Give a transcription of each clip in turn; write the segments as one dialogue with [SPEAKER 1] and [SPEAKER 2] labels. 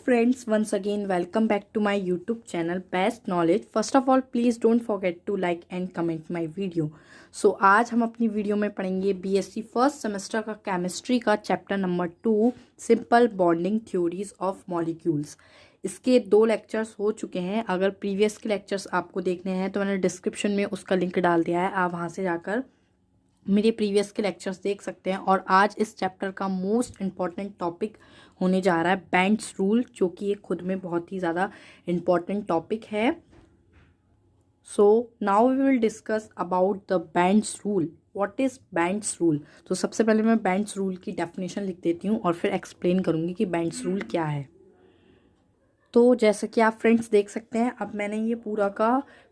[SPEAKER 1] friends, once again welcome back to my YouTube channel Best Knowledge. First of all, please don't forget to like and comment my video. आज हम अपनी video में पढ़ेंगे BSc first semester का chemistry का chapter number 2 simple bonding theories of molecules. इसके 2 lectures हो चुके हैं। अगर प्रीवियस के लेक्चर्स आपको देखने हैं तो मैंने डिस्क्रिप्शन में उसका लिंक डाल दिया है, आप वहाँ से जाकर मेरे प्रीवियस के लेक्चर्स देख सकते हैं। और आज इस चैप्टर का मोस्ट इम्पॉर्टेंट टॉपिक होने जा रहा है बेंड्स रूल, जो कि ये खुद में बहुत ही ज़्यादा इम्पॉर्टेंट टॉपिक है। So now we will discuss about the Bent's rule. What is Bent's rule? तो सबसे पहले मैं बेंड्स रूल की डेफिनेशन लिख देती हूँ और फिर एक्सप्लेन करूँगी कि बेंड्स रूल क्या है। तो जैसा कि आप फ्रेंड्स देख सकते हैं, अब मैंने ये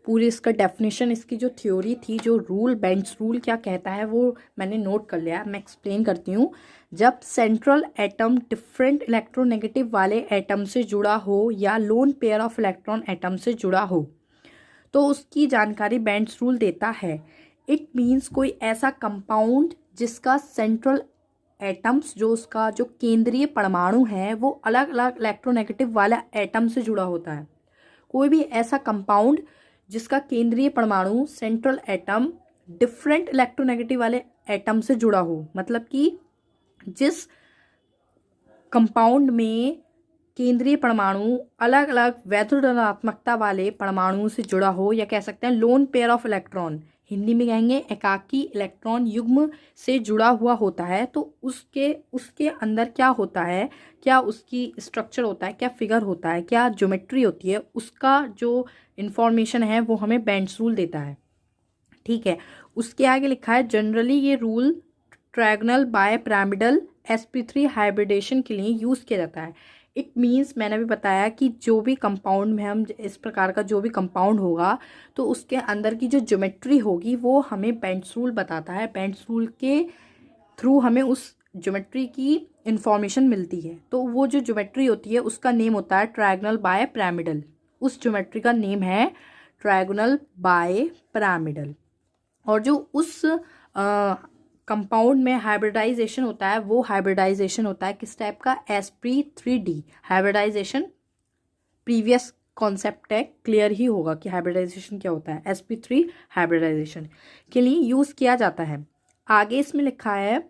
[SPEAKER 1] पूरी इसका डेफिनेशन, इसकी जो थ्योरी थी, जो रूल बेंड्स रूल क्या कहता है, वो मैंने नोट कर लिया। मैं एक्सप्लेन करती हूँ। जब सेंट्रल एटम डिफरेंट इलेक्ट्रोनेगेटिव वाले एटम से जुड़ा हो या lone pair of electron atom से जुड़ा हो तो उसकी जानकारी बेंड्स रूल देता है। इट मीन्स कोई ऐसा कंपाउंड जिसका सेंट्रल एटम्स, जो उसका जो केंद्रीय परमाणु है, वो अलग अलग इलेक्ट्रोनेगेटिव वाला एटम से जुड़ा होता है। कोई भी ऐसा कंपाउंड जिसका केंद्रीय परमाणु सेंट्रल एटम डिफरेंट इलेक्ट्रोनेगेटिव वाले एटम से जुड़ा हो, मतलब कि जिस कंपाउंड में केंद्रीय परमाणु अलग अलग वैद्युत ऋणात्मकता वाले परमाणुओं से जुड़ा हो, या कह सकते हैं lone pair of electron, Hindi में कहेंगे एकाकी इलेक्ट्रॉन युग्म से जुड़ा हुआ होता है। तो उसके अंदर क्या होता है, क्या उसकी स्ट्रक्चर होता है, क्या फिगर होता है, क्या ज्योमेट्री होती है, उसका जो इन्फॉर्मेशन है वो हमें बेंड्स रूल देता है। ठीक है, उसके आगे लिखा है जनरली ये rule trigonal bipyramidal sp3 hybridisation के लिए यूज़ किया जाता है। इट मीन्स, मैंने भी बताया कि जो भी कंपाउंड में हम इस प्रकार का जो भी कंपाउंड होगा तो उसके अंदर की जो ज्योमेट्री होगी वो हमें बेंड्स रूल बताता है। बेंड्स रूल के थ्रू हमें उस ज्योमेट्री की इंफॉर्मेशन मिलती है। तो वो जो ज्योमेट्री होती है उसका नेम होता है ट्रायगोनल बाय पिरामिडल। उस ज्योमेट्री का नेम है ट्रायगोनल बाय पिरामिडल। और जो उस कंपाउंड में हाइब्रिडाइजेशन होता है, वो हाइब्रिडाइजेशन होता है किस टाइप का? sp3d hybridisation. प्रीवियस कॉन्सेप्ट है, क्लियर ही होगा कि हाइब्रिडाइजेशन क्या होता है। sp3 हाइब्रिडाइजेशन के लिए यूज़ किया जाता है। आगे इसमें लिखा है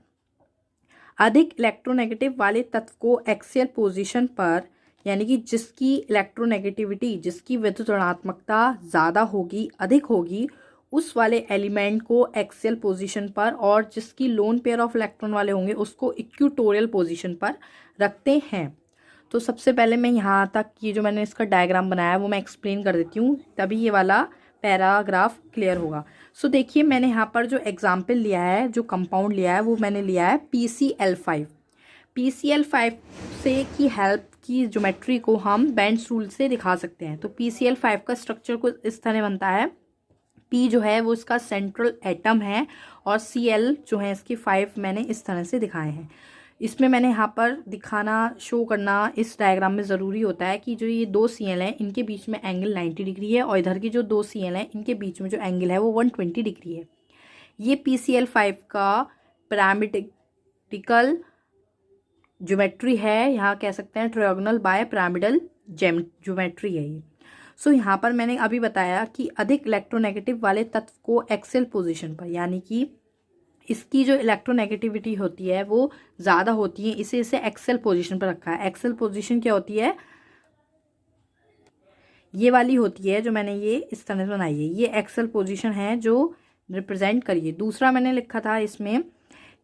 [SPEAKER 1] अधिक इलेक्ट्रोनेगेटिव वाले तत्व को एक्सियल पोजीशन पर, यानी कि जिसकी इलेक्ट्रोनेगेटिविटी, जिसकी विद्युत ऋणात्मकता ज़्यादा होगी, अधिक होगी, उस वाले एलिमेंट को एक्सियल पोजीशन पर, और जिसकी लोन पेयर ऑफ इलेक्ट्रॉन वाले होंगे उसको इक्वेटोरियल पोजीशन पर रखते हैं। तो सबसे पहले मैं यहाँ तक ये जो मैंने इसका डायग्राम बनाया है वो मैं एक्सप्लेन कर देती हूँ, तभी ये वाला पैराग्राफ क्लियर होगा। सो देखिए, मैंने यहाँ पर जो एग्जाम्पल लिया है, जो कंपाउंड लिया है, वो मैंने लिया है PCl5। PCl5 से की हेल्प की ज्योमेट्री को हम बेंड्स रूल से दिखा सकते हैं। तो PCl5 का स्ट्रक्चर कुछ इस तरह बनता है। P जो है वो इसका सेंट्रल एटम है, और Cl जो है इसकी 5 मैंने इस तरह से दिखाए हैं। इसमें मैंने यहाँ पर दिखाना, शो करना इस डायग्राम में ज़रूरी होता है कि जो ये 2 Cl हैं इनके बीच में एंगल 90 डिग्री है, और इधर की जो 2 Cl हैं इनके बीच में जो एंगल है वो 120 डिग्री है। ये PCl5 का पिरामिडिकल ज्योमेट्री है, यहाँ कह सकते हैं ट्रायगोनल बाय पिरामिडल ज्योमेट्री है ये। सो यहाँ पर मैंने अभी बताया कि अधिक इलेक्ट्रोनेगेटिव वाले तत्व को एक्सियल पोजीशन पर, यानी कि इसकी जो इलेक्ट्रोनेगेटिविटी होती है वो ज़्यादा होती है, इसे एक्सियल पोजीशन पर रखा है। एक्सियल पोजीशन क्या होती है? ये वाली होती है जो मैंने ये इस तरह से बनाई है, ये एक्सियल पोजीशन है जो रिप्रेजेंट करिए। दूसरा मैंने लिखा था इसमें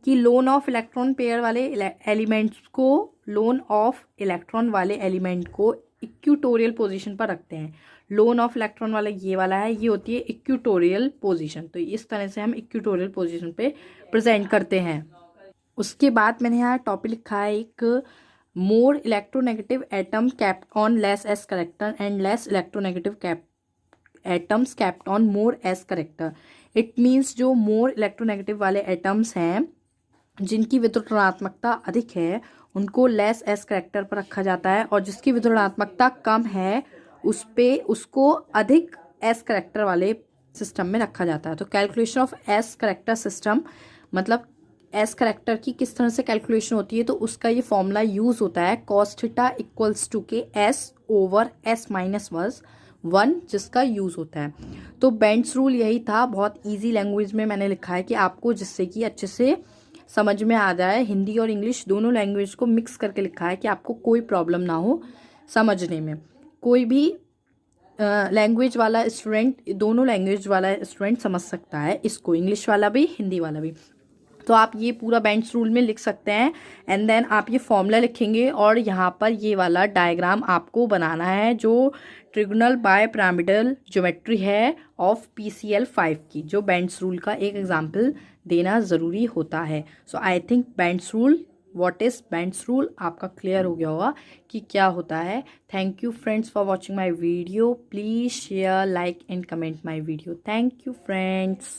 [SPEAKER 1] कि लोन ऑफ इलेक्ट्रॉन पेयर वाले एलिमेंट्स को, लोन ऑफ इलेक्ट्रॉन वाले एलिमेंट को इक्वेटोरियल पोजीशन पर रखते हैं। लोन ऑफ इलेक्ट्रॉन वाला ये वाला है, ये होती है इक्वेटोरियल पोजीशन। तो इस तरह से हम इक्वेटोरियल पोजीशन पे प्रेजेंट करते हैं। उसके बाद मैंने यहाँ टॉपिक लिखा है एक more electronegative atom kept on less S character and less electronegative atoms kept on more S character. It means जो मोर इलेक्ट्रोनेगेटिव वाले एटम्स हैं जिनकी विद्युत ऋणात्मकता अधिक है उनको लेस एस करेक्टर पर रखा जाता है, और जिसकी विद्युत ऋणात्मकता कम है उसको अधिक एस करेक्टर वाले सिस्टम में रखा जाता है। तो calculation of S character system, मतलब एस करेक्टर की किस तरह से कैलकुलेशन होती है, तो उसका ये फॉर्मूला यूज़ होता है कॉस थीटा इक्वल्स टू के S over S minus one, जिसका यूज़ होता है। तो बेंड्स रूल यही था, बहुत इजी लैंग्वेज में मैंने लिखा है कि आपको जिससे कि अच्छे से समझ में आ जाए। हिंदी और इंग्लिश दोनों लैंग्वेज को मिक्स करके लिखा है कि आपको कोई प्रॉब्लम ना हो समझने में। कोई भी लैंग्वेज वाला स्टूडेंट, दोनों लैंग्वेज वाला स्टूडेंट समझ सकता है इसको, इंग्लिश वाला भी हिंदी वाला भी। तो आप ये पूरा बेंड्स रूल में लिख सकते हैं एंड देन आप ये फॉर्मूला लिखेंगे और यहाँ पर ये वाला डायग्राम आपको बनाना है जो ट्रिगोनल बाय पिरामिडल ज्योमेट्री है ऑफ PCL 5 की, जो बेंड्स रूल का एक एग्जाम्पल देना ज़रूरी होता है। So I think Bent's rule, what is Bent's rule, आपका क्लियर हो गया होगा कि क्या होता है। Thank you friends for watching my video. Please share, like and comment my video. Thank you friends.